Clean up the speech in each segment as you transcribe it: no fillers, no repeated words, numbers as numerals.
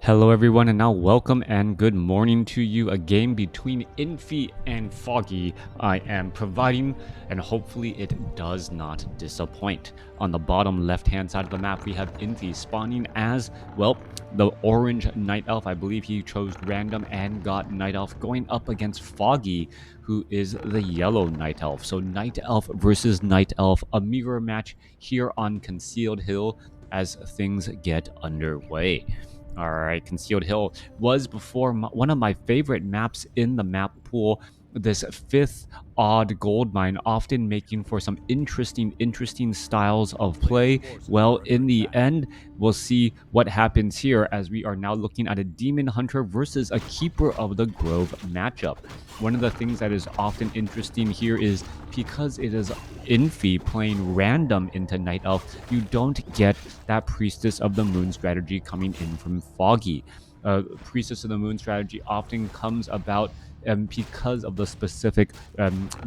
Hello everyone, and now welcome and good morning to you. A game between Infi and Foggy I am providing, and hopefully it does not disappoint. On the bottom left hand side of the map we have Infi spawning as, well, the orange Night Elf. I believe he chose random and got Night Elf, going up against Foggy, who is the yellow Night Elf. So Night Elf versus Night Elf, a mirror match here on Concealed Hill as things get underway. All right, Concealed Hill was before one of my favorite maps in the map pool. This fifth odd gold mine, often making for some interesting styles of play. Well, in the end, we'll see what happens here as we are now looking at a Demon Hunter versus a Keeper of the Grove matchup. One of the things that is often interesting here is because it is Infi playing random into Night Elf, you don't get that Priestess of the Moon strategy coming in from Foggy. Priestess of the Moon strategy often comes about because of the specific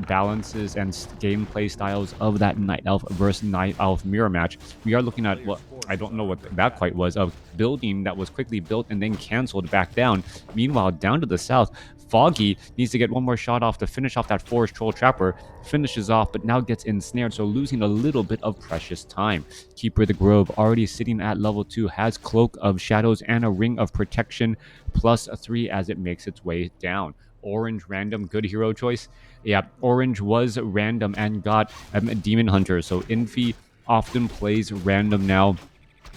balances and gameplay styles of that Night Elf versus Night Elf mirror match. We are looking at what I don't know what that quite was, a building that was quickly built and then canceled back down. Meanwhile, down to the south, Foggy needs to get one more shot off to finish off that Forest Troll Trapper, finishes off, but now gets ensnared, so losing a little bit of precious time. Keeper of the Grove, already sitting at level 2, has Cloak of Shadows and a Ring of Protection +3 as it makes its way down. Orange random, good hero choice. Yeah, orange was random and got a Demon Hunter, so Infi often plays random now.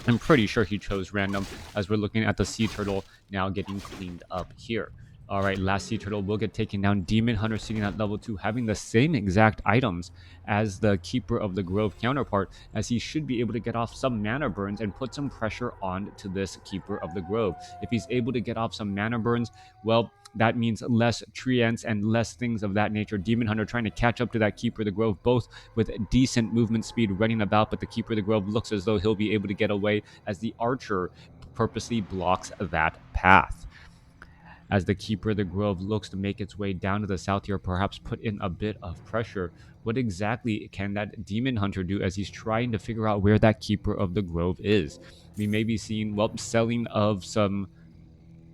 I'm pretty sure he chose random as we're looking at the Sea Turtle now getting cleaned up here. All right, last Sea Turtle will get taken down. Demon Hunter sitting at level 2, having the same exact items as the Keeper of the Grove counterpart, as he should be able to get off some mana burns and put some pressure on to this Keeper of the Grove. If he's able to get off some mana burns, well, that means less treants and less things of that nature. Demon Hunter trying to catch up to that Keeper of the Grove, both with decent movement speed running about, but the Keeper of the Grove looks as though he'll be able to get away as the Archer purposely blocks that path. As the Keeper of the Grove looks to make its way down to the south here, perhaps put in a bit of pressure. What exactly can that Demon Hunter do as he's trying to figure out where that Keeper of the Grove is? We may be seeing, well, selling of some,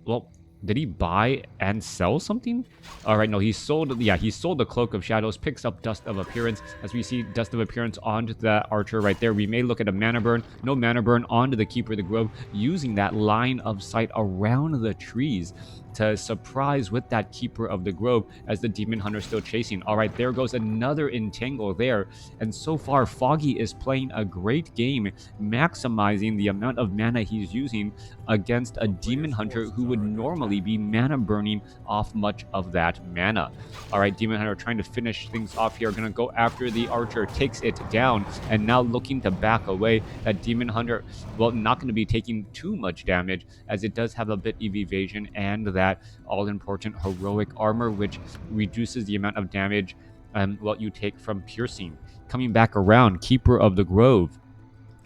well, did he buy and sell something? All right, no, he sold the Cloak of Shadows, picks up Dust of Appearance. As we see Dust of Appearance onto that Archer right there, we may look at a mana burn. No mana burn onto the Keeper of the Grove, using that line of sight around the trees to surprise with that Keeper of the Grove as the Demon Hunter still chasing. All right, there goes another entangle there. And so far, Foggy is playing a great game, maximizing the amount of mana he's using against a Demon Hunter who would normally be mana burning off much of that mana. All right, Demon Hunter trying to finish things off here, gonna go after the Archer, takes it down, and now looking to back away. That Demon Hunter, well, not going to be taking too much damage as it does have a bit of evasion and that all-important heroic armor, which reduces the amount of damage what you take from piercing. Coming back around, Keeper of the Grove,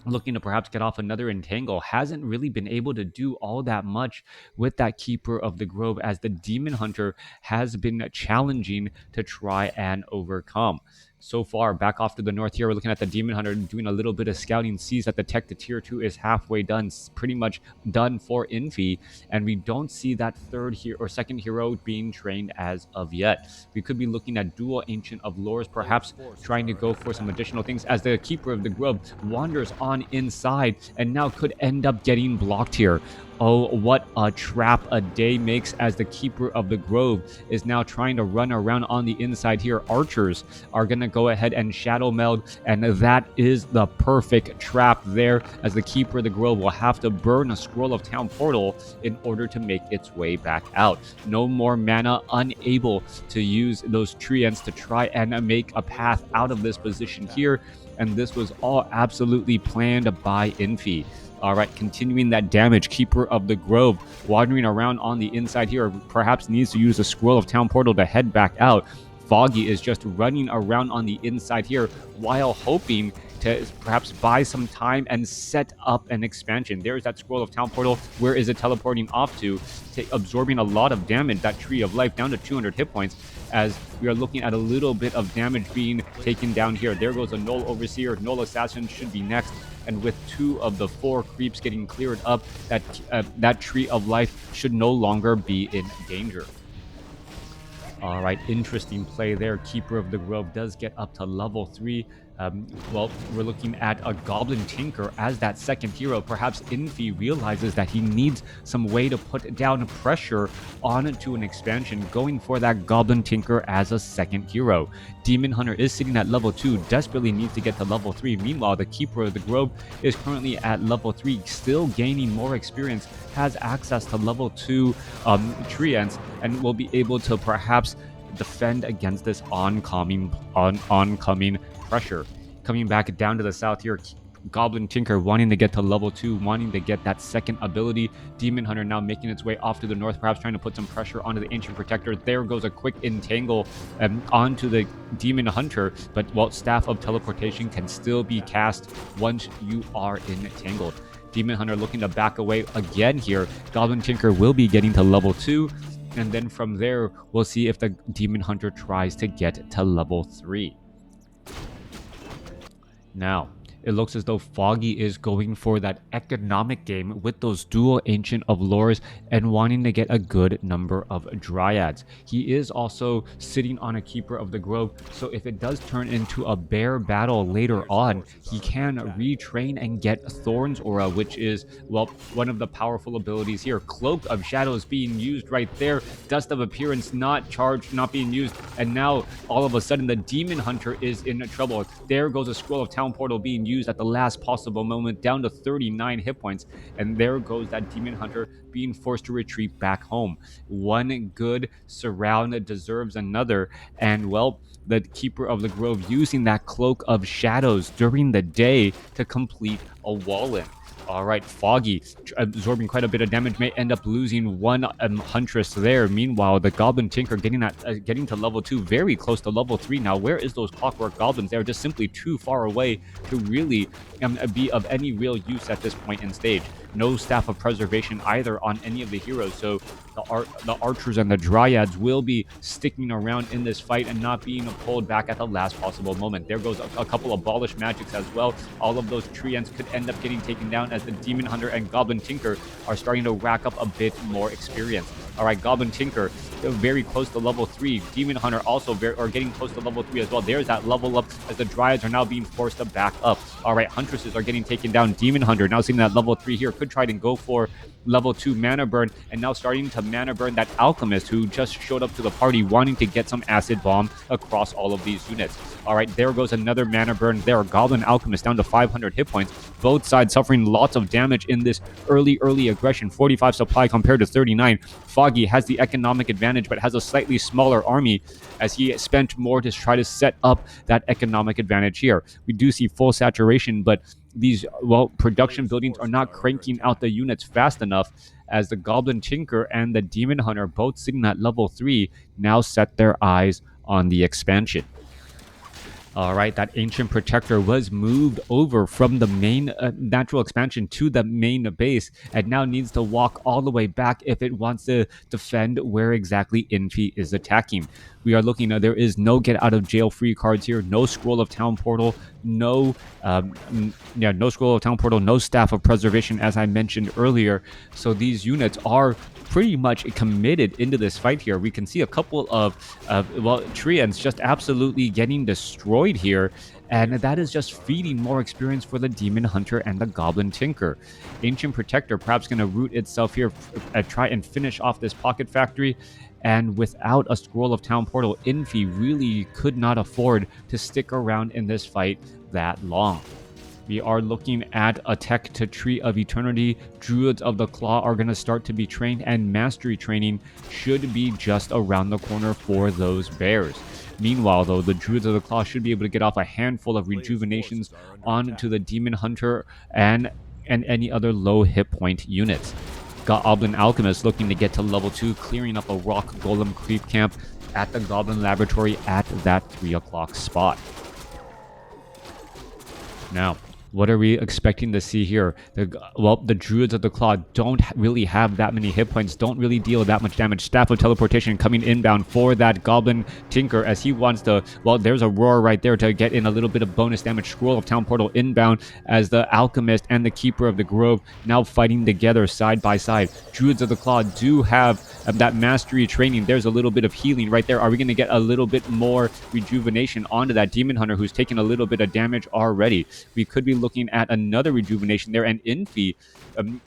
looking to perhaps get off another entangle, hasn't really been able to do all that much with that Keeper of the Grove as the Demon Hunter has been challenging to try and overcome. So far, back off to the north here, we're looking at the Demon Hunter doing a little bit of scouting, sees that the tech to tier 2 is halfway done, pretty much done for Infi, and we don't see that third here or second hero being trained as of yet. We could be looking at dual Ancient of Lores, perhaps trying to go for some additional things as the Keeper of the Grove wanders on inside and now could end up getting blocked here. Oh, what a trap a day makes as the Keeper of the Grove is now trying to run around on the inside here. Archers are going to go ahead and shadow meld, and that is the perfect trap there as the Keeper of the Grove will have to burn a Scroll of Town Portal in order to make its way back out. No more mana, unable to use those treants to try and make a path out of this position here, and this was all absolutely planned by Infi. All right, continuing that damage, Keeper of the Grove wandering around on the inside here, perhaps needs to use a Scroll of Town Portal to head back out. Foggy is just running around on the inside here while hoping to perhaps buy some time and set up an expansion. There's that Scroll of Town Portal. Where is it teleporting off to? Absorbing a lot of damage. That Tree of Life down to 200 hit points, as we are looking at a little bit of damage being taken down here. There goes a Null Overseer. Null Assassin should be next. And with 2 of the 4 creeps getting cleared up, that Tree of Life should no longer be in danger. All right, interesting play there. Keeper of the Grove does get up to level 3. Well, we're looking at a Goblin Tinker as that second hero. Perhaps Infi realizes that he needs some way to put down pressure onto an expansion, going for that Goblin Tinker as a second hero. Demon Hunter is sitting at level 2, desperately needs to get to level 3. Meanwhile, the Keeper of the Grove is currently at level 3, still gaining more experience, has access to level 2 treants, and will be able to perhaps defend against this oncoming pressure. Coming back down to the south here, Goblin Tinker wanting to get to level 2, wanting to get that second ability. Demon Hunter now making its way off to the north, perhaps trying to put some pressure onto the Ancient Protector. There goes a quick entangle onto the Demon Hunter, but Staff of Teleportation can still be cast once you are entangled. Demon Hunter looking to back away again here. Goblin Tinker will be getting to level 2. And then from there, we'll see if the Demon Hunter tries to get to level 3. Now, it looks as though Foggy is going for that economic game with those dual Ancient of Lores and wanting to get a good number of Dryads. He is also sitting on a Keeper of the Grove, so if it does turn into a bear battle later on, he can retrain and get Thorn's Aura, which is, one of the powerful abilities here. Cloak of Shadows being used right there. Dust of Appearance not charged, not being used, and now all of a sudden the Demon Hunter is in trouble. There goes a Scroll of Town Portal being used at the last possible moment, down to 39 hit points, and there goes that Demon Hunter being forced to retreat back home. One good surround deserves another, and the Keeper of the Grove using that Cloak of Shadows during the day to complete a wall-in. All right, Foggy absorbing quite a bit of damage, may end up losing one Huntress there. Meanwhile, the Goblin Tinker getting to level 2, very close to level 3 now. Where is those Clockwork Goblins? They're just simply too far away to really be of any real use at this point in stage. No Staff of Preservation either on any of the heroes, so the Archers and the Dryads will be sticking around in this fight and not being pulled back at the last possible moment. There goes a couple Abolish Magics as well. All of those treants could end up getting taken down as the Demon Hunter and Goblin Tinker are starting to rack up a bit more experience. All right, Goblin Tinker very close to level 3. Demon Hunter also getting close to level 3 as well. There's that level up as the Dryads are now being forced to back up. All right, Huntresses are getting taken down. Demon Hunter now seeing that level 3 here. Could try to go for level 2 mana burn, and now starting to mana burn that Alchemist who just showed up to the party wanting to get some Acid Bomb across all of these units. All right, there goes another mana burn there. Goblin Alchemist down to 500 hit points. Both sides suffering lots of damage in this early aggression. 45 supply compared to 39. Foggy has the economic advantage but has a slightly smaller army as he spent more to try to set up that economic advantage here. We do see full saturation, but these production buildings are not cranking out the units fast enough, as the Goblin Tinker and the Demon Hunter, both sitting at level 3, now set their eyes on the expansion. All right, that Ancient Protector was moved over from the main natural expansion to the main base, and now needs to walk all the way back if it wants to defend where exactly Infi is attacking. We are looking at, there is no get out of jail free cards here, no Scroll of Town Portal, no Scroll of Town Portal, no Staff of Preservation, as I mentioned earlier. So these units are pretty much committed into this fight here. We can see a couple of treants just absolutely getting destroyed here, and that is just feeding more experience for the Demon Hunter and the Goblin Tinker. Ancient Protector perhaps going to root itself here and try and finish off this Pocket Factory, and without a Scroll of Town Portal, Infi really could not afford to stick around in this fight that long. We are looking at a tech to Tree of Eternity. Druids of the Claw are going to start to be trained, and Mastery training should be just around the corner for those bears. Meanwhile, though, the Druids of the Claw should be able to get off a handful of rejuvenations onto the Demon Hunter and any other low hit point units. Goblin Alchemist looking to get to level 2, clearing up a Rock Golem creep camp at the Goblin Laboratory at that 3 o'clock spot. Now, what are we expecting to see here? The Druids of the Claw don't really have that many hit points, don't really deal that much damage. Staff of Teleportation coming inbound for that Goblin Tinker as he wants to, well, there's a Roar right there to get in a little bit of bonus damage. Scroll of Town Portal inbound as the Alchemist and the Keeper of the Grove now fighting together side by side. Druids of the Claw do have that mastery training. There's a little bit of healing right there. Are we going to get a little bit more rejuvenation onto that Demon Hunter who's taking a little bit of damage already? We could be looking at another rejuvenation there, and Infi,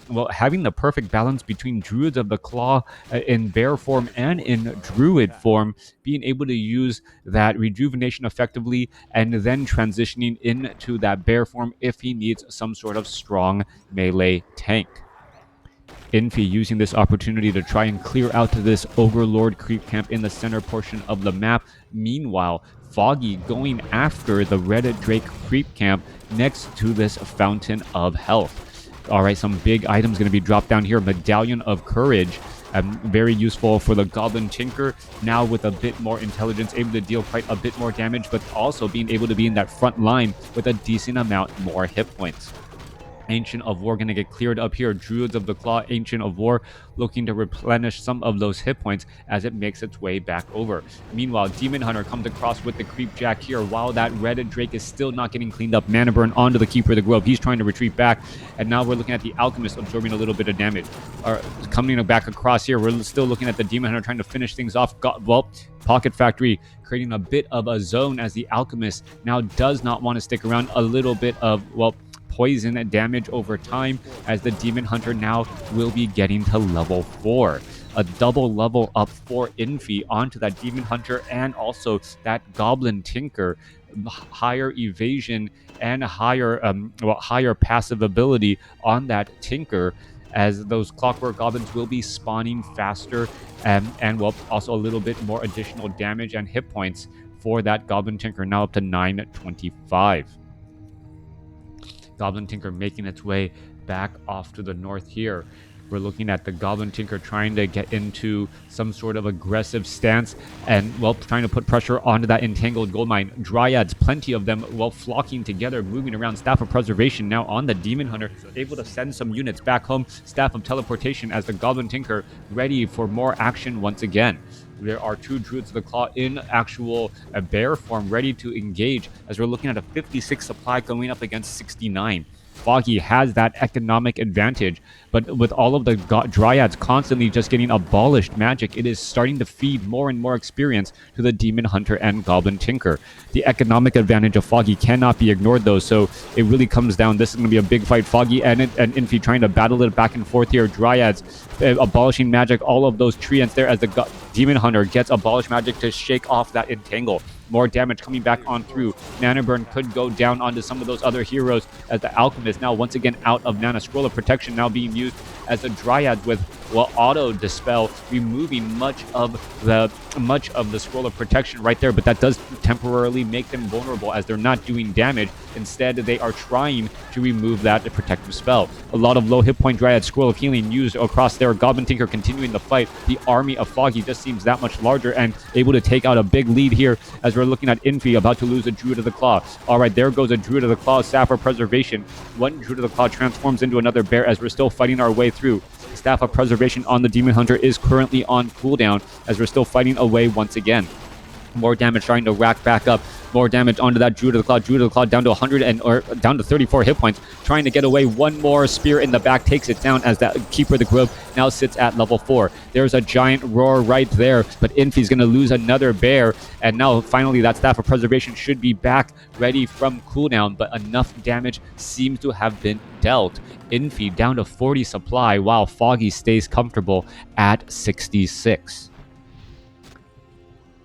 well, having the perfect balance between Druids of the Claw in bear form and in Druid form, being able to use that rejuvenation effectively and then transitioning into that bear form if he needs some sort of strong melee tank. Infi using this opportunity to try and clear out to this Overlord creep camp in the center portion of the map. Meanwhile, Foggy going after the Red Drake creep camp next to this Fountain of Health. All right, some big items going to be dropped down here. Medallion of Courage, very useful for the Goblin Tinker. Now with a bit more intelligence, able to deal quite a bit more damage, but also being able to be in that front line with a decent amount more hit points. Ancient of War going to get cleared up here. Druids of the Claw, Ancient of War looking to replenish some of those hit points as it makes its way back over. Meanwhile, Demon Hunter comes across with the Creep Jack here while that Red Drake is still not getting cleaned up. Mana Burn onto the Keeper of the Grove. He's trying to retreat back, and now we're looking at the Alchemist absorbing a little bit of damage. Coming back across here, we're still looking at the Demon Hunter trying to finish things off. Pocket Factory creating a bit of a zone as the Alchemist now does not want to stick around. A little bit of, poison damage over time as the Demon Hunter now will be getting to level 4. A double level up for Infi onto that Demon Hunter and also that Goblin Tinker. Higher evasion and higher passive ability on that Tinker, as those Clockwork Goblins will be spawning faster and also a little bit more additional damage and hit points for that Goblin Tinker, now up to 925. Goblin Tinker making its way back off to the north here. We're looking at the Goblin Tinker trying to get into some sort of aggressive stance and, trying to put pressure onto that entangled gold mine. Dryads, plenty of them, flocking together, moving around. Staff of Preservation now on the Demon Hunter, able to send some units back home. Staff of Teleportation as the Goblin Tinker ready for more action once again. There are 2 Druids of the Claw in actual bear form ready to engage as we're looking at a 56 supply going up against 69. Foggy has that economic advantage, but with all of the Dryads constantly just getting abolished magic, it is starting to feed more and more experience to the Demon Hunter and Goblin Tinker. The economic advantage of Foggy cannot be ignored though, so it really comes down. This is going to be a big fight. Foggy and Infi trying to battle it back and forth here. Dryads abolishing magic, all of those treants there as the Demon Hunter gets abolished magic to shake off that entangle. More damage coming back on through. Mana Burn could go down onto some of those other heroes as the Alchemist now once again out of mana. Scroll of Protection now being used as the Dryads with Auto Dispel, removing much of the Scroll of Protection right there, but that does temporarily make them vulnerable as they're not doing damage. Instead, they are trying to remove that protective spell. A lot of low hit point Dryad Scroll of Healing used across there. Goblin Tinker continuing the fight. The army of Foggy just seems that much larger and able to take out a big lead here as we're looking at Infi about to lose a Druid of the Claw. All right, there goes a Druid of the Claw. Staff of Preservation. One Druid of the Claw transforms into another bear as we're still fighting our way through. Staff of Preservation on the Demon Hunter is currently on cooldown as we're still fighting away once again. More damage trying to rack back up. More damage onto that Druid of the Claw. Druid of the Claw down to down to 34 hit points. Trying to get away. One more spear in the back takes it down as that Keeper of the Grove now sits at level 4. There's a giant roar right there, but Infi's going to lose another bear. And now finally that Staff of Preservation should be back ready from cooldown, but enough damage seems to have been dealt. Infi down to 40 supply while Foggy stays comfortable at 66.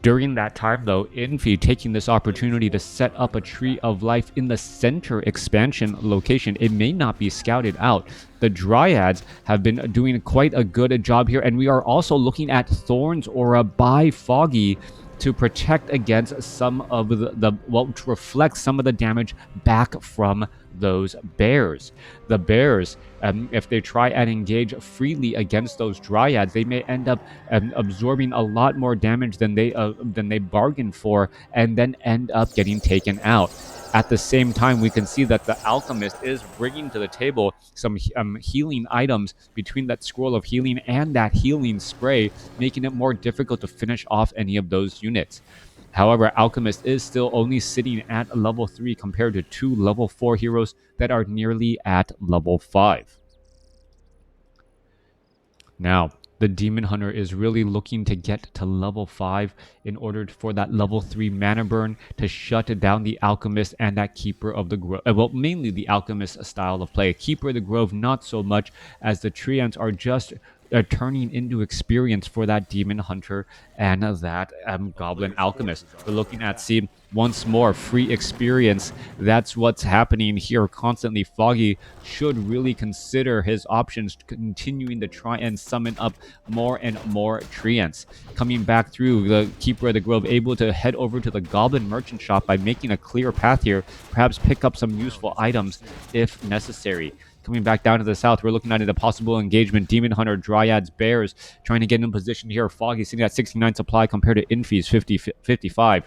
During that time, though, Infi taking this opportunity to set up a Tree of Life in the center expansion location. It may not be scouted out. The Dryads have been doing quite a good job here, and we are also looking at Thorns Aura by Foggy to protect against some of to reflect some of the damage back from those bears. The bears, if they try and engage freely against those dryads, they may end up absorbing a lot more damage than they bargained for, and then end up getting taken out. At the same time, we can see that the alchemist is bringing to the table some healing items between that scroll of healing and that healing spray, making it more difficult to finish off any of those units. However, Alchemist is still only sitting at level 3 compared to 2 level 4 heroes that are nearly at level 5. Now, the Demon Hunter is really looking to get to level 5 in order for that level 3 mana burn to shut down the Alchemist and that Keeper of the Grove. Well, mainly the Alchemist style of play. Keeper of the Grove, not so much, as the Treants are just turning into experience for that Demon Hunter and that Goblin Alchemist. We're looking at, see, once more, free experience. That's what's happening here constantly. Foggy should really consider his options, continuing to try and summon up more and more Treants. Coming back through, the Keeper of the Grove able to head over to the Goblin Merchant Shop by making a clear path here, perhaps pick up some useful items if necessary. Coming back down to the south, we're looking at a possible engagement. Demon Hunter, Dryads, Bears trying to get in position here. Foggy sitting at 69 supply compared to Infi's 55.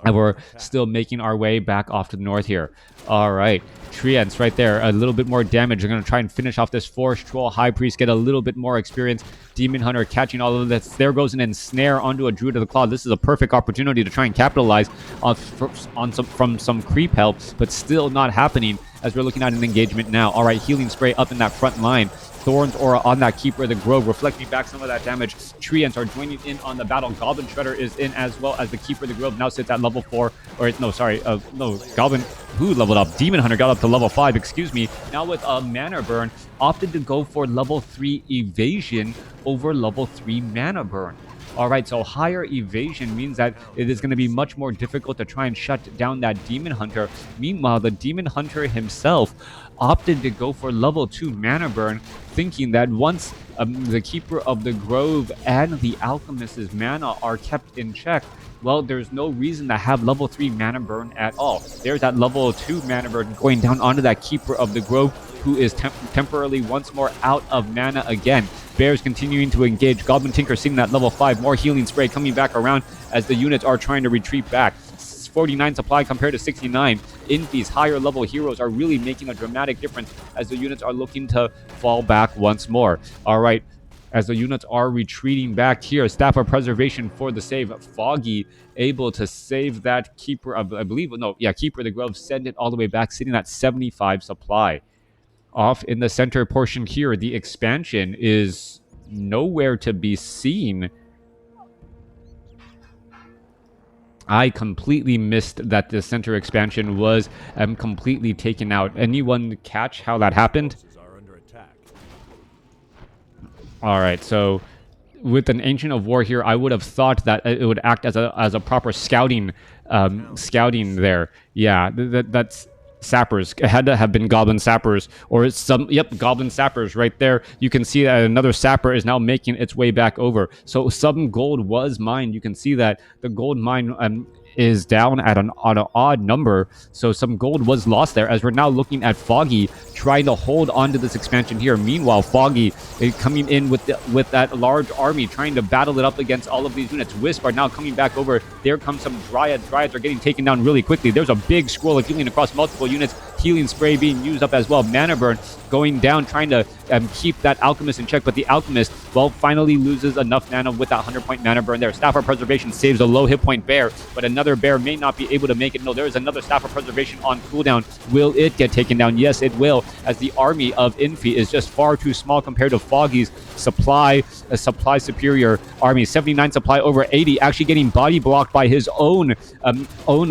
And we're still making our way back off to the north here. All right. Treants right there. A little bit more damage. They're going to try and finish off this Forest Troll. High Priest get a little bit more experience. Demon Hunter catching all of this. There goes an ensnare onto a Druid of the Claw. This is a perfect opportunity to try and capitalize from some creep help, but still not happening as we're looking at an engagement now. All right, healing spray up in that front line. Thorns Aura on that Keeper of the Grove, reflecting back some of that damage. Treants are joining in on the battle. Goblin Shredder is in as well, as the Keeper of the Grove now sits at level 4. Or, no, sorry. No, Goblin, who leveled up? Demon Hunter got up to level 5, excuse me. Now with a Mana Burn, opted to go for level 3 Evasion over level 3 Mana Burn. All right, so higher evasion means that it is going to be much more difficult to try and shut down that Demon Hunter. Meanwhile, the Demon Hunter himself opted to go for level 2 Mana Burn, thinking that once the Keeper of the Grove and the Alchemist's mana are kept in check, well, there's no reason to have level 3 Mana Burn at all. There's that level 2 Mana Burn going down onto that Keeper of the Grove, who is temporarily once more out of mana again. Bears continuing to engage. Goblin Tinker sitting at level 5. More healing spray coming back around as the units are trying to retreat back. 49 supply compared to 69. Infi's higher level heroes are really making a dramatic difference as the units are looking to fall back once more. All right. As the units are retreating back here, Staff of Preservation for the save. Foggy able to save that Keeper of, Keeper of the Grove, send it all the way back, sitting at 75 supply. Off in the center portion here, the expansion is nowhere to be seen. I completely missed that the center expansion was completely taken out. Anyone catch how that happened? All right, so with an Ancient of War here, I would have thought that it would act as a proper scouting there. Yeah, that's sappers. It had to have been goblin sappers, or goblin sappers right there. You can see that another sapper is now making its way back over. So some gold was mined. You can see that the gold mine is down at an odd number, so some gold was lost there, as we're now looking at Foggy trying to hold on to this expansion here. Meanwhile, Foggy is coming in with that large army, trying to battle it up against all of these units. Wisp are now coming back over. There comes some Dryads. Dryads are getting taken down really quickly. There's a big scroll of healing across multiple units. Healing spray being used up as well. Mana Burn going down, trying to keep that Alchemist in check, but the Alchemist, well, finally loses enough mana with that 100-point Mana Burn there. Staff of Preservation saves a low hit point bear, but another bear may not be able to make it. No, there is another Staff of Preservation on cooldown. Will it get taken down? Yes, it will, as the army of Infi is just far too small compared to Foggy's supply superior army. 79 supply over 80, actually getting body blocked by his own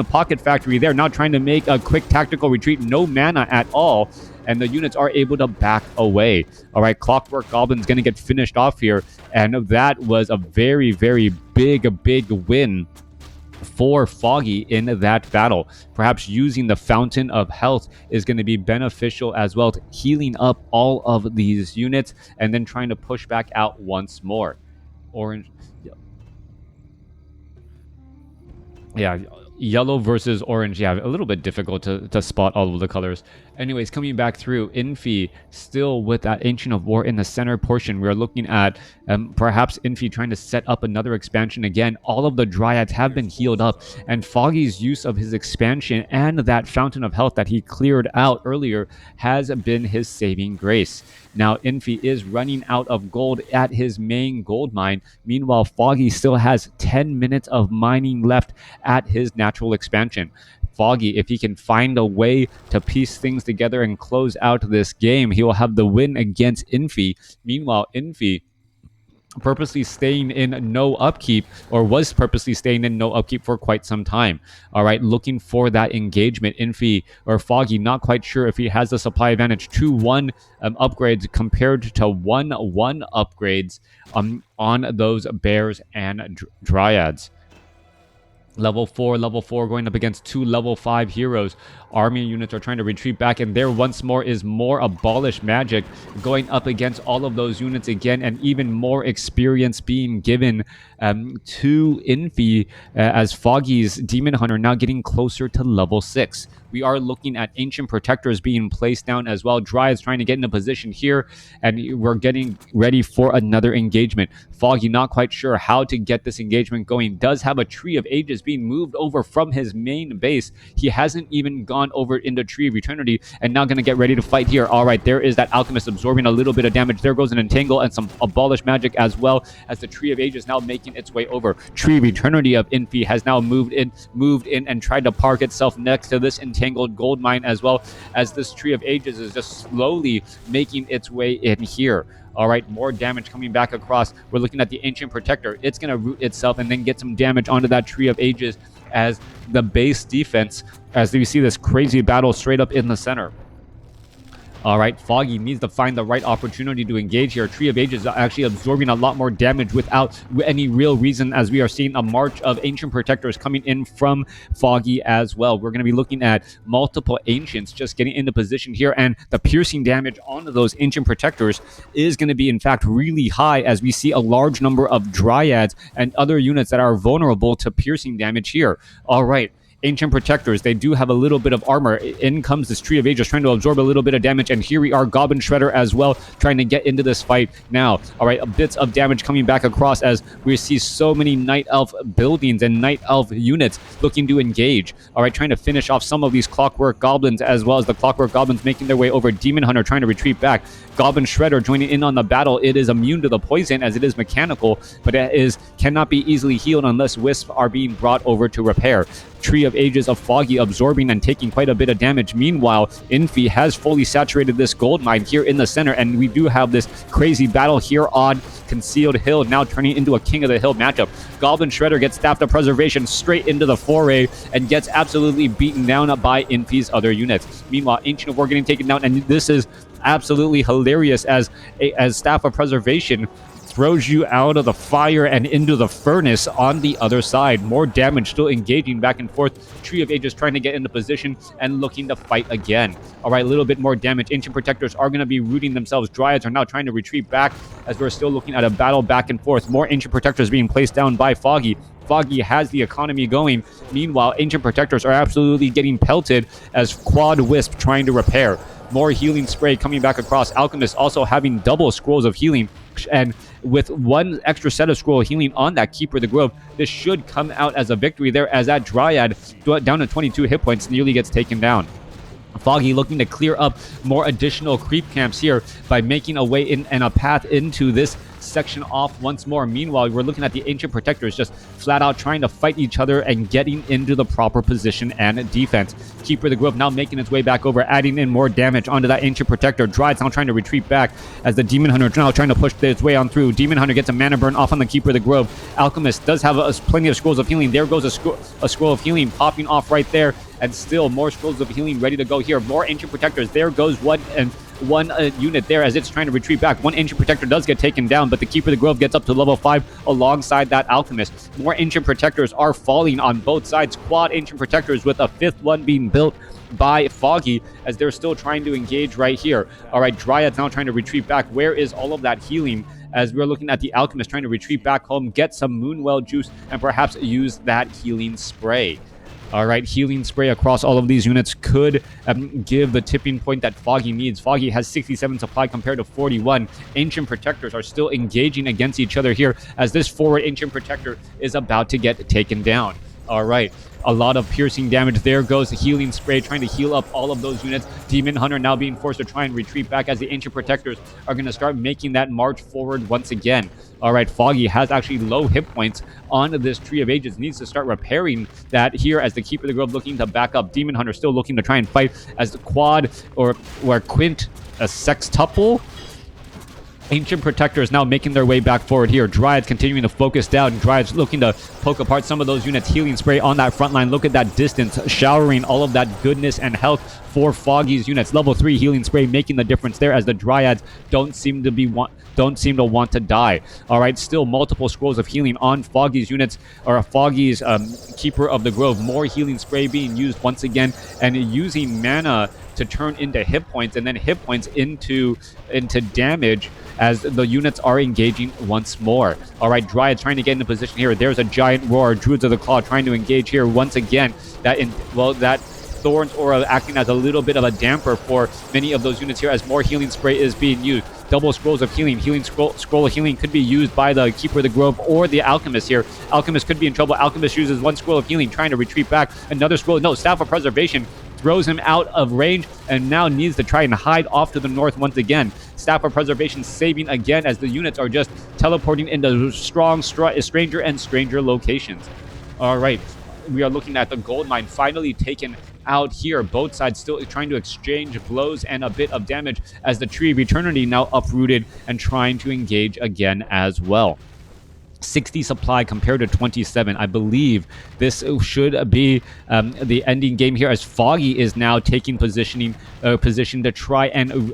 pocket factory there, now trying to make a quick tactical retreat. No mana at all, and the units are able to back away. All right, Clockwork Goblin's going to get finished off here, and that was a very, very big win for Foggy in that battle. Perhaps using the Fountain of Health is going to be beneficial as well, to healing up all of these units and then trying to push back out once more. Orange, yeah, Yellow versus orange, yeah, a little bit difficult to spot all of the colors. Anyways, coming back through, Infi still with that Ancient of War in the center portion. We're looking at perhaps Infi trying to set up another expansion again. All of the Dryads have been healed up, and Foggy's use of his expansion and that Fountain of Health that he cleared out earlier has been his saving grace. Now, Infi is running out of gold at his main gold mine. Meanwhile, Foggy still has 10 minutes of mining left at his natural expansion. Foggy, if he can find a way to piece things together and close out this game, he will have the win against Infi. Meanwhile, Infi purposely staying in no upkeep, or was purposely staying in no upkeep for quite some time. All right, looking for that engagement. Infi or Foggy, not quite sure if he has the supply advantage. 2-1 upgrades compared to 1-1 upgrades on those bears and dryads. Level 4 going up against 2 level 5 heroes. Army units are trying to retreat back, and there once more is more Abolish Magic going up against all of those units again, and even more experience being given to Infi as Foggy's Demon Hunter now getting closer to level 6. We are looking at Ancient Protectors being placed down as well. Dryads trying to get into position here, and we're getting ready for another engagement. Foggy not quite sure how to get this engagement going. Does have a Tree of Ages being moved over from his main base. He hasn't even gone over into Tree of Eternity, and now going to get ready to fight here. All right, there is that Alchemist absorbing a little bit of damage. There goes an Entangle and some Abolish Magic, as well as the Tree of Ages now making its way over. Tree of Eternity of Infi has now moved in and tried to park itself next to this Entangled gold mine, as well as this Tree of Ages is just slowly making its way in here. All right, more damage coming back across. We're looking at the Ancient Protector. It's going to root itself and then get some damage onto that Tree of Ages as the base defense, as we see this crazy battle straight up in the center. All right, Foggy needs to find the right opportunity to engage here. Tree of Ages is actually absorbing a lot more damage without any real reason, as we are seeing a march of Ancient Protectors coming in from Foggy as well. We're going to be looking at multiple Ancients just getting into position here, and the piercing damage onto those Ancient Protectors is going to be, in fact, really high, as we see a large number of Dryads and other units that are vulnerable to piercing damage here. All right. Ancient Protectors, they do have a little bit of armor. In comes this Tree of Ages trying to absorb a little bit of damage, and here we are, Goblin Shredder as well, trying to get into this fight now. All right, bits of damage coming back across as we see so many Night Elf buildings and Night Elf units looking to engage. All right, trying to finish off some of these Clockwork Goblins, as well as the Clockwork Goblins making their way over. Demon Hunter trying to retreat back. Goblin Shredder joining in on the battle. It is immune to the poison as it is mechanical, but it cannot be easily healed unless wisps are being brought over to repair. Tree of Ages of Foggy absorbing and taking quite a bit of damage. Meanwhile, Infi has fully saturated this gold mine here in the center, and we do have this crazy battle here on Concealed Hill, now turning into a King of the Hill matchup. Goblin Shredder gets Staff of Preservation straight into the foray and gets absolutely beaten down by Infi's other units. Meanwhile, Ancient of War getting taken down, and this is absolutely hilarious as Staff of Preservation throws you out of the fire and into the furnace on the other side. More damage still engaging back and forth. Tree of Ages trying to get into position and looking to fight again. All right, a little bit more damage. Ancient Protectors are going to be rooting themselves. Dryads are now trying to retreat back as we're still looking at a battle back and forth. More Ancient Protectors being placed down by Foggy. Foggy has the economy going. Meanwhile, Ancient Protectors are absolutely getting pelted as Quad Wisp trying to repair. More healing spray coming back across. Alchemist also having double scrolls of healing, and with one extra set of scroll of healing on that Keeper of the Grove, this should come out as a victory there, as that Dryad down to 22 hit points nearly gets taken down. Foggy looking to clear up more additional creep camps here by making a way in and a path into this section off once more. Meanwhile, we're looking at the Ancient Protectors just flat out trying to fight each other and getting into the proper position and defense. Keeper of the Grove now making its way back over, adding in more damage onto that Ancient Protector. Dryad's now trying to retreat back as the Demon Hunter now trying to push its way on through. Demon Hunter gets a mana burn off on the Keeper of the Grove. Alchemist does have plenty of scrolls of healing. There goes a scroll of healing popping off right there, and still more scrolls of healing ready to go here. More Ancient Protectors. There goes one unit there as it's trying to retreat back. One Ancient Protector does get taken down, but the Keeper of the Grove gets up to level 5 alongside that Alchemist. More Ancient Protectors are falling on both sides. Quad Ancient Protectors with a 5th one being built by Foggy as they're still trying to engage right here. All right, Dryad's now trying to retreat back. Where is all of that healing? As we're looking at the Alchemist trying to retreat back home, get some Moonwell juice, and perhaps use that healing spray. All right, healing spray across all of these units could give the tipping point that Foggy needs. Foggy has 67 supply compared to 41. Ancient Protectors are still engaging against each other here as this forward Ancient Protector is about to get taken down. All right, a lot of piercing damage. There goes the healing spray, trying to heal up all of those units. Demon Hunter now being forced to try and retreat back as the Ancient Protectors are going to start making that march forward once again. All right, Foggy has actually low hit points on this Tree of Ages. Needs to start repairing that here as the Keeper of the Grove looking to back up. Demon Hunter still looking to try and fight as the quad or quint, a sextuple. Ancient Protectors now making their way back forward here. Dryads continuing to focus down. Dryads looking to poke apart some of those units. Healing spray on that front line. Look at that distance, showering all of that goodness and health for Foggy's units. Level 3 healing spray making the difference there as the Dryads don't seem to want to die. All right, still multiple scrolls of healing on Foggy's units, or Foggy's Keeper of the Grove. More healing spray being used once again, and using mana to turn into hit points, and then hit points into damage as the units are engaging once more. All right, Dryad trying to get into position here. There's a giant roar. Druids of the Claw trying to engage here once again. That Thorn's Aura acting as a little bit of a damper for many of those units here as more healing spray is being used. Double scrolls of healing. Scroll of healing could be used by the Keeper of the Grove or the Alchemist here. Alchemist could be in trouble. Alchemist uses one scroll of healing, trying to retreat back. Another scroll. No, Staff of Preservation throws him out of range and now needs to try and hide off to the north once again. Staff of Preservation saving again as the units are just teleporting into stranger and stranger locations. All right, we are looking at the gold mine finally taken out here. Both sides still trying to exchange blows and a bit of damage as the Tree of Eternity now uprooted and trying to engage again as well. 60 supply compared to 27. I believe this should be the ending game here as Foggy is now taking position to try and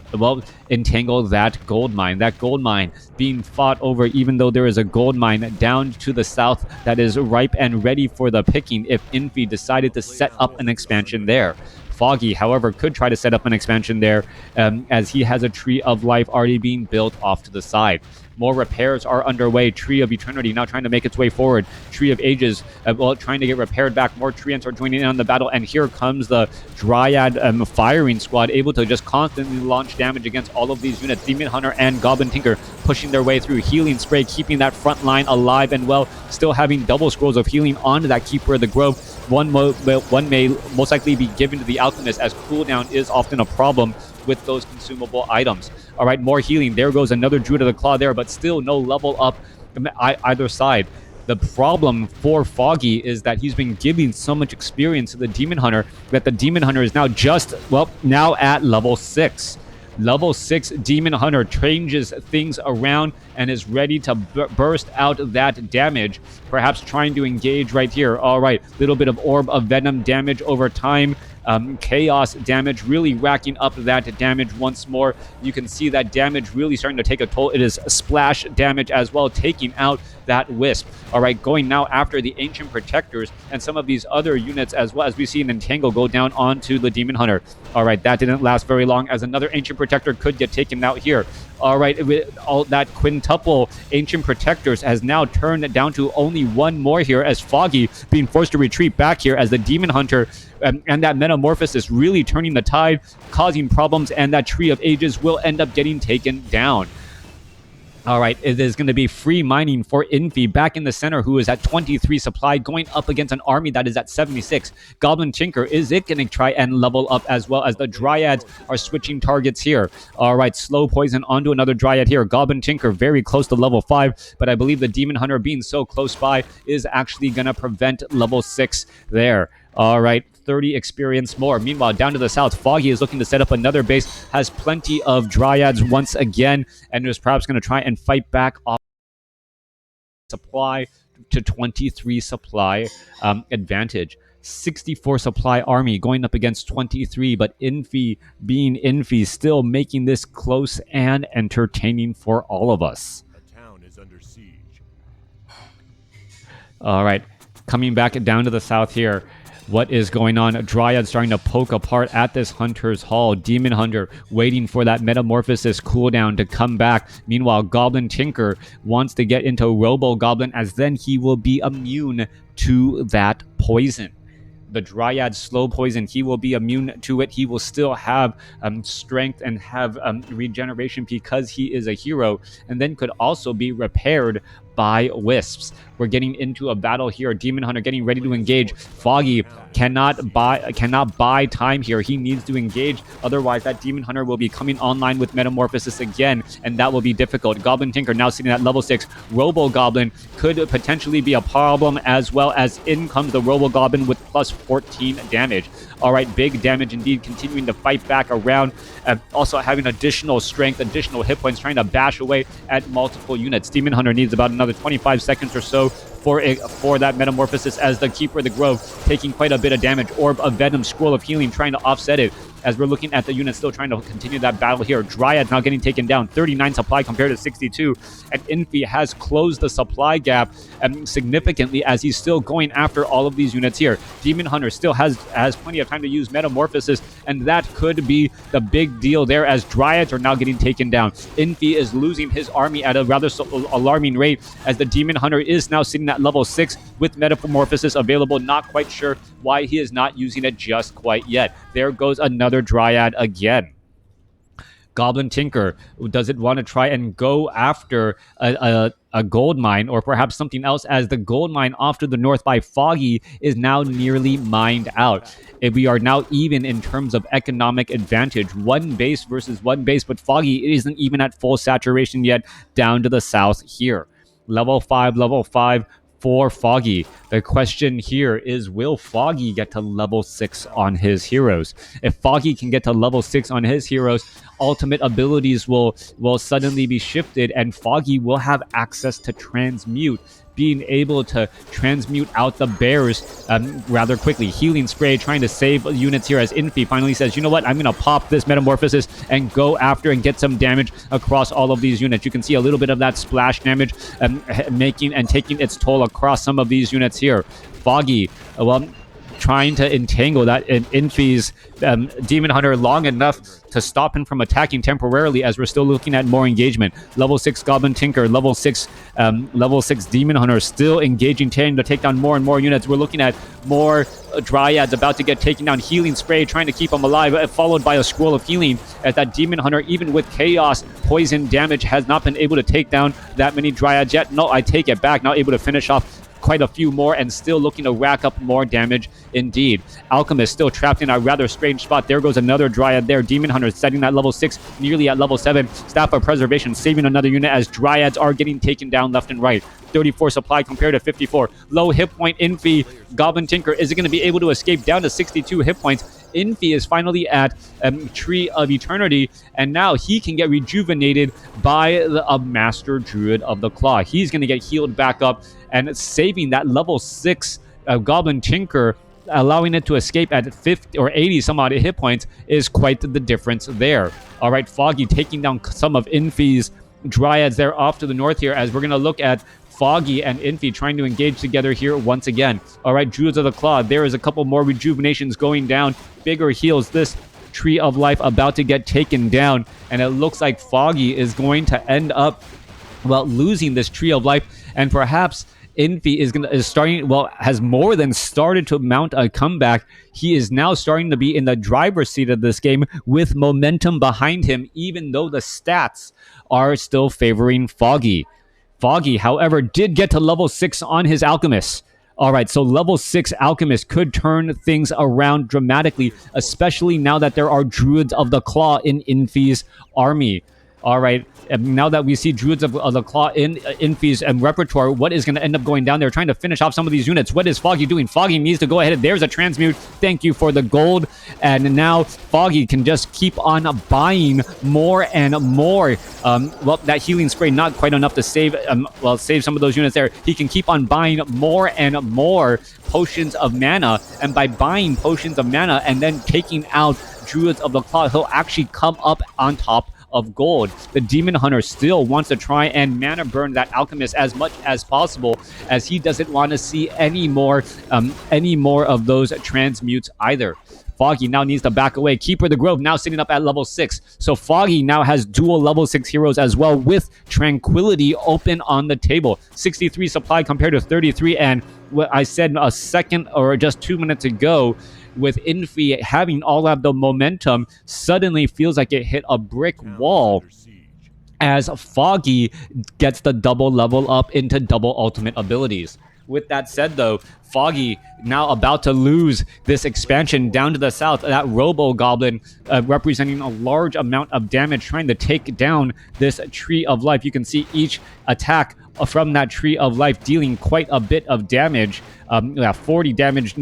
entangle that gold mine. That gold mine being fought over, even though there is a gold mine down to the south that is ripe and ready for the picking if Infi decided to set up an expansion there. Foggy, however, could try to set up an expansion there as he has a Tree of Life already being built off to the side. More repairs are underway. Tree of Eternity now trying to make its way forward. Tree of Ages trying to get repaired back. More Treants are joining in on the battle, and here comes the Dryad firing squad, able to just constantly launch damage against all of these units. Demon Hunter and Goblin Tinker pushing their way through. Healing spray, keeping that front line alive and well. Still having double scrolls of healing onto that Keeper of the Grove. One may most likely be given to the Alchemist, as cooldown is often a problem with those consumable items. All right, more healing. There goes another Druid of the Claw there, but still no level up either side. The problem for Foggy is that he's been giving so much experience to the Demon Hunter that the Demon Hunter is now now at level 6. Level 6 Demon Hunter changes things around and is ready to burst out that damage, perhaps trying to engage right here. All right, little bit of Orb of Venom damage over time. Chaos damage really racking up that damage once more. You can see that damage really starting to take a toll. It is splash damage as well, taking out that Wisp. All right, going now after the Ancient Protectors and some of these other units as well, as we see an Entangle go down onto the Demon Hunter. All right, that didn't last very long as another Ancient Protector could get taken out here. All right, with all that quintuple Ancient Protectors has now turned it down to only one more here as Foggy being forced to retreat back here as the Demon Hunter and that Metamorphosis really turning the tide, causing problems, and that Tree of Ages will end up getting taken down. All right, it is going to be free mining for Infi back in the center, who is at 23 supply, going up against an army that is at 76. Goblin Tinker, is it going to try and level up as well as the Dryads are switching targets here? All right, slow poison onto another Dryad here. Goblin Tinker very close to level 5, but I believe the Demon Hunter being so close by is actually going to prevent level 6 there. All right, 30 experience more. Meanwhile, down to the south, Foggy is looking to set up another base, has plenty of Dryads once again, and is perhaps going to try and fight back off supply to 23 supply advantage. 64 supply army going up against 23, but Infi being Infi, still making this close and entertaining for all of us. A town is under siege. All right, coming back down to the south here. What is going on? Dryad starting to poke apart at this Hunter's Hall. Demon Hunter waiting for that Metamorphosis cooldown to come back. Meanwhile, Goblin Tinker wants to get into Robo Goblin, as then he will be immune to that poison. the Dryad slow poison. He will be immune to it. He will still have strength and have regeneration because he is a hero, and then could also be repaired by wisps. We're getting into a battle here. Demon Hunter getting ready to engage. Foggy cannot buy time here. He needs to engage, otherwise that Demon Hunter will be coming online with Metamorphosis again, and that will be difficult. Goblin Tinker now sitting at level 6. Robo Goblin could potentially be a problem, as well as in comes the Robo Goblin with plus 14 damage. All right, big damage indeed, continuing to fight back around, also having additional strength, additional hit points, trying to bash away at multiple units. Demon Hunter needs about another 25 seconds or so for that Metamorphosis, as the Keeper of the Grove taking quite a bit of damage. Orb of Venom, Scroll of Healing trying to offset it, as we're looking at the units still trying to continue that battle here. Dryad now getting taken down, 39 supply compared to 62, and Infi has closed the supply gap significantly, as he's still going after all of these units here. Demon Hunter still has plenty of time to use Metamorphosis, and that could be the big deal there, as Dryads are now getting taken down. Infi is losing his army at a rather alarming rate, as the Demon Hunter is now sitting at level 6 with Metamorphosis available. Not quite sure why he is not using it just quite yet. There goes another Dryad again. Goblin Tinker, does it want to try and go after a gold mine, or perhaps something else, as the gold mine off to the north by Foggy is now nearly mined out. We are now even in terms of economic advantage. One base versus one base, but Foggy isn't even at full saturation yet down to the south here. Level 5 for Foggy. The question here is, will Foggy get to level 6 on his heroes? If Foggy can get to level 6 on his heroes, ultimate abilities will suddenly be shifted, and Foggy will have access to transmute, being able to transmute out the bears rather quickly. Healing Spray trying to save units here, as Infi finally says, you know what, I'm going to pop this Metamorphosis and go after and get some damage across all of these units. You can see a little bit of that splash damage making and taking its toll across some of these units here. Foggy, trying to entangle that Infi's Demon Hunter long enough to stop him from attacking temporarily, as we're still looking at more engagement. Level 6 Goblin Tinker, level 6 Demon Hunter still engaging, trying to take down more and more units. We're looking at more Dryads about to get taken down. Healing Spray trying to keep them alive, followed by a Scroll of Healing, as that Demon Hunter, even with Chaos Poison damage, has not been able to take down that many Dryads yet. No, I take it back. Now able to finish off quite a few more, and still looking to rack up more damage indeed. Alchemist still trapped in a rather strange spot. There goes another Dryad there. Demon Hunter setting at level 6, nearly at level 7. Staff of Preservation saving another unit, as Dryads are getting taken down left and right. 34 supply compared to 54. Low hit point Infi. Goblin Tinker, is it going to be able to escape down to 62 hit points? Infi is finally at Tree of Eternity, and now he can get rejuvenated by a Master Druid of the Claw. He's going to get healed back up, and saving that level 6 Goblin Tinker, allowing it to escape at 50 or 80 some odd hit points, is quite the difference there. All right, Foggy taking down some of Infi's Dryads there off to the north here, as we're going to look at Foggy and Infi trying to engage together here once again. All right, Druids of the Claw, there is a couple more rejuvenations going down. Bigger heals. This Tree of Life about to get taken down, and it looks like Foggy is going to end up, losing this Tree of Life, and perhaps Infi has more than started to mount a comeback. He is now starting to be in the driver's seat of this game with momentum behind him, even though the stats are still favoring Foggy. Foggy, however, did get to level 6 on his Alchemist. All right, so level 6 Alchemist could turn things around dramatically, especially now that there are Druids of the Claw in Infi's army. All right, now that we see Druids of the Claw in Infi's repertoire, what is going to end up going down there, trying to finish off some of these units? What is Foggy doing? Foggy needs to go ahead. There's a transmute. Thank you for the gold. And now Foggy can just keep on buying more and more. That Healing Spray, not quite enough to save some of those units there. He can keep on buying more and more potions of mana. And by buying potions of mana and then taking out Druids of the Claw, he'll actually come up on top of gold. The Demon Hunter still wants to try and mana burn that Alchemist as much as possible, as he doesn't want to see any more of those transmutes either. Foggy now needs to back away. Keeper of the Grove now sitting up at level 6. So Foggy now has dual level 6 heroes as well, with Tranquility open on the table. 63 supply compared to 33, and what I said a second or just 2 minutes ago, with Infi having all of the momentum, suddenly feels like it hit a brick Town is wall under siege. as Foggy gets the double level up into double ultimate abilities. With that said, though, Foggy now about to lose this expansion down to the south. That Robo Goblin representing a large amount of damage, trying to take down this Tree of Life. You can see each attack from that Tree of Life dealing quite a bit of damage. 40 damage.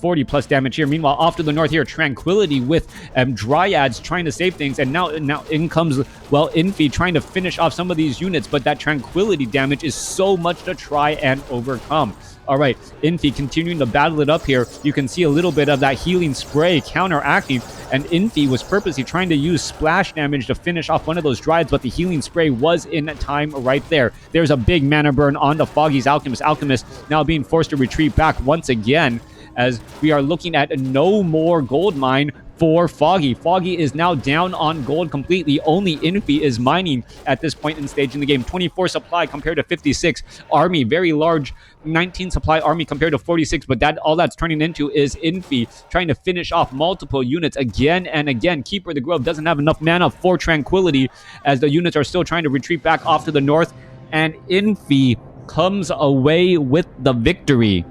40 plus damage here. Meanwhile, off to the north here, Tranquility with Dryads trying to save things, and now in comes, well, Infi trying to finish off some of these units, but that Tranquility damage is so much to try and overcome. All right, Infi continuing to battle it up here. You can see a little bit of that healing spray counteracting, and Infi was purposely trying to use splash damage to finish off one of those Dryads, but the healing spray was in time right there. There's a big mana burn onto Foggy's Alchemist. Alchemist now being forced to retreat back once again, as we are looking at no more gold mine for Foggy. Foggy is now down on gold completely. Only Infi is mining at this point in stage in the game. 24 supply compared to 56. Army, very large 19 supply army compared to 46, but that all that's turning into is Infi trying to finish off multiple units again and again. Keeper of the Grove doesn't have enough mana for Tranquility, as the units are still trying to retreat back off to the north, and Infi comes away with the victory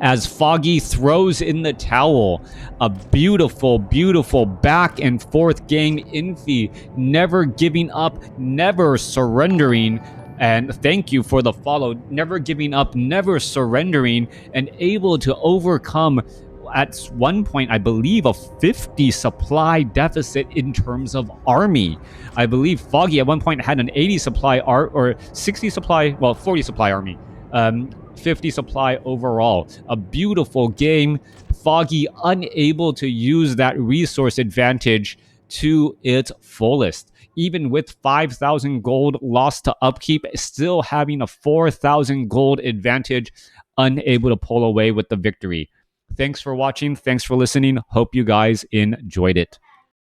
as Foggy throws in the towel. A beautiful, beautiful back and forth game. Infi never giving up, never surrendering. And thank you for the follow. Never giving up, never surrendering, and able to overcome, at one point, I believe, a 50 supply deficit in terms of army. I believe Foggy at one point had an 80 supply or 60 supply, well, 40 supply army. 50 supply overall. A beautiful game. Foggy unable to use that resource advantage to its fullest. Even with 5,000 gold lost to upkeep, still having a 4,000 gold advantage, unable to pull away with the victory. Thanks for watching. Thanks for listening. Hope you guys enjoyed it.